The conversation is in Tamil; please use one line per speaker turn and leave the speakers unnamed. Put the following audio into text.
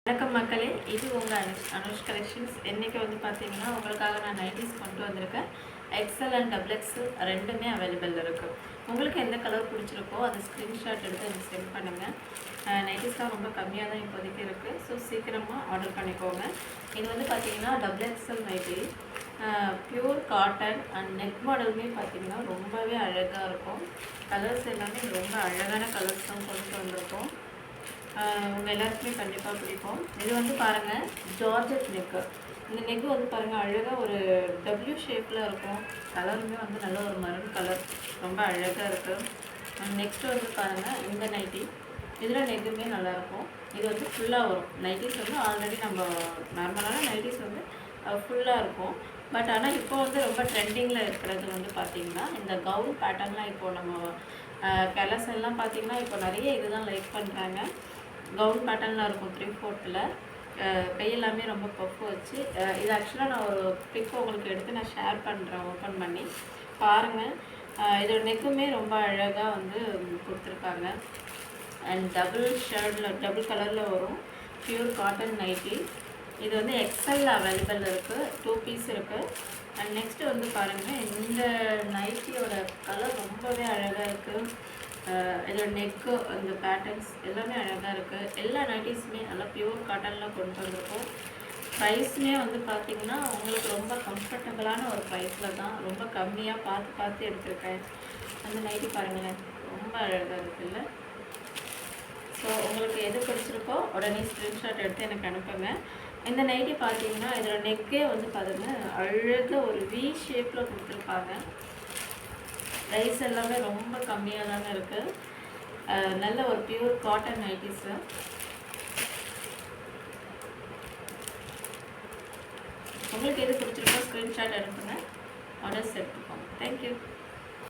வணக்கம் மக்களே, இது உங்கள் அனுஷ் கலெக்ஷன்ஸ். இன்றைக்கி வந்து பார்த்தீங்கன்னா உங்களுக்காக நான் நைட்டிஸ் கொண்டு வந்திருக்கேன். எக்ஸ்எல் அண்ட் டபுள் எக்ஸ்எல் ரெண்டுமே அவைலபிள் இருக்குது. உங்களுக்கு எந்த கலர் பிடிச்சிருக்கோ அதை ஸ்க்ரீன்ஷாட் எடுத்து எனக்கு சென்ட் பண்ணுங்கள். நைட்டிஸ்லாம் ரொம்ப கம்மியாக தான் இப்போதைக்கு இருக்குது. ஸோ சீக்கிரமாக ஆர்டர் பண்ணிக்கோங்க. இது வந்து பார்த்தீங்கன்னா double XL nightie, pure cotton and neck மாடலுமே பார்த்தீங்கன்னா ரொம்பவே அழகாக இருக்கும். கலர்ஸ் எல்லாமே ரொம்ப அழகான கலர்ஸ் தான் கொண்டு வந்திருக்கோம். உங்கள் எல்லாருக்குமே கண்டிப்பாக பிடிக்கும். இது வந்து பாருங்கள், ஜார்ஜெட் நெக்கு. இந்த நெக்கு வந்து பாருங்கள் அழகாக ஒரு டபிள்யூ ஷேப்பில் இருக்கும். கலருமே வந்து நல்ல ஒரு மரூன் கலர், ரொம்ப அழகாக இருக்குது. நெக்ஸ்ட்டு வந்து பாருங்கள் இந்த நைட்டி. இதில் நெக்குமே நல்லாயிருக்கும். இது வந்து ஃபுல்லாக வரும். நைட்டிஸ் வந்து ஆல்ரெடி நம்ம நார்மலான நைட்டிஸ் வந்து ஃபுல்லாக இருக்கும். பட் ஆனால் இப்போ வந்து ரொம்ப ட்ரெண்டிங்கில் இருக்கிறது வந்து பார்த்திங்கன்னா இந்த கவுன் பேட்டர்ன்லாம். இப்போது நம்ம கலர்ஸ் எல்லாம் பார்த்திங்கன்னா இப்போ நிறைய இதுதான் லைக் பண்ணுறாங்க. கவுன் பேட்டர்னில் இருக்கும் 3/4 கை எல்லாமே ரொம்ப பஃப் வச்சு. இது ஆக்சுவலாக நான் ஒரு பிக் உங்களுக்கு எடுத்து நான் ஷேர் பண்ணுறேன், ஓப்பன் பண்ணி பாருங்கள். இதோட நெக்குமே ரொம்ப அழகாக வந்து கொடுத்துருக்காங்க. அண்ட் டபுள் கலரில் வரும். Pure cotton nightie. இது வந்து எக்ஸ்எல் அவைலபிள் இருக்குது. 2 பீஸ் இருக்குது. அண்ட் நெக்ஸ்ட்டு வந்து பாருங்கள், இந்த நைட்டியோட கலர் ரொம்பவே அழகாக இருக்குது. இதோட நெக்கு, இந்த பேட்டர்ன்ஸ் எல்லாமே அழகாக இருக்குது. எல்லா நைட்டிஸுமே நல்லா பியூர் காட்டனில் கொண்டு வந்திருக்கோம். ப்ரைஸுமே வந்து பார்த்திங்கன்னா உங்களுக்கு ரொம்ப கம்ஃபர்டபுளான ஒரு ப்ரைஸில் தான், ரொம்ப கம்மியாக பார்த்து எடுத்திருக்கேன். அந்த நைட்டி பாருங்களேன், ரொம்ப அழகாக இருக்குல்ல. ஸோ உங்களுக்கு எது பிடிச்சிருக்கோ உடனே ஸ்க்ரீன்ஷாட் எடுத்து எனக்கு அனுப்புங்க. இந்த நைட்டி பார்த்தீங்கன்னா இதோட நெக்கே வந்து பாருங்கள் அழகாக ஒரு வி ஷேப்பில் கொடுத்துருப்பாங்க. ப்ரைஸ் எல்லாமே ரொம்ப கம்மியாக தானே இருக்குது. நல்ல ஒரு பியூர் காட்டன் நைட்டிஸு. உங்களுக்கு எது பிடிச்சிருக்கோ ஸ்க்ரீன்ஷாட் அனுப்புங்க, ஆர்டர்ஸ் எடுத்துக்கோங்க. தேங்க்யூ.